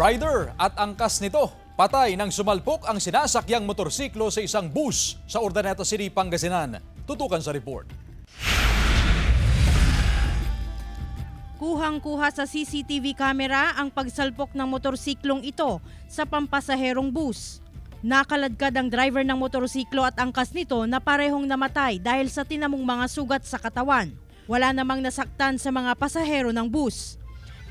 Rider at angkas nito. Patay nang sumalpok ang sinasakyang motorsiklo sa isang bus sa Urdaneta City, Pangasinan. Tutukan sa report. Kuhang-kuha sa CCTV camera ang pagsalpok ng motorsiklong ito sa pampasaherong bus. Nakaladkad ang driver ng motorsiklo at angkas nito na parehong namatay dahil sa tinamong mga sugat sa katawan. Wala namang nasaktan sa mga pasahero ng bus.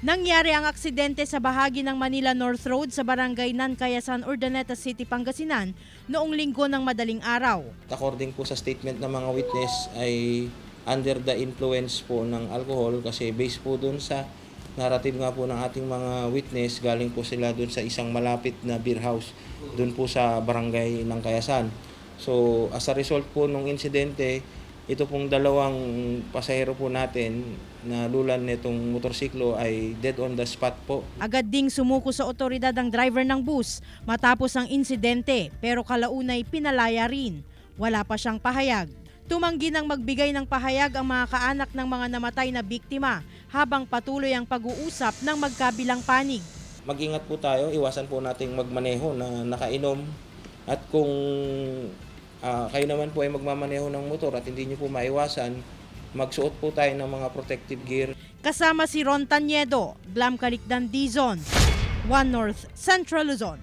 Nangyari ang aksidente sa bahagi ng Manila North Road sa barangay Nancayasan, Urdaneta City, Pangasinan noong linggo ng madaling araw. According po sa statement ng mga witness ay under the influence po ng alcohol kasi based po dun sa narrative nga po ng ating mga witness, galing po sila dun sa isang malapit na beer house dun po sa barangay Nancayasan. So as a result po ng insidente, ito pong dalawang pasahero po natin na lulan nitong motorsiklo ay dead on the spot po. Agad ding sumuko sa otoridad ang driver ng bus matapos ang insidente pero kalaunay pinalaya rin. Wala pa siyang pahayag. Tumanggi nang magbigay ng pahayag ang mga kaanak ng mga namatay na biktima habang patuloy ang pag-uusap ng magkabilang panig. Mag-ingat po tayo, iwasan po nating magmaneho na nakainom at kung kayo naman po ay magmamaneho ng motor at hindi nyo po maiwasan, magsuot po tayo ng mga protective gear. Kasama si Ron Taniedo, Glam Calicdan, Dizon, One North, Central Luzon.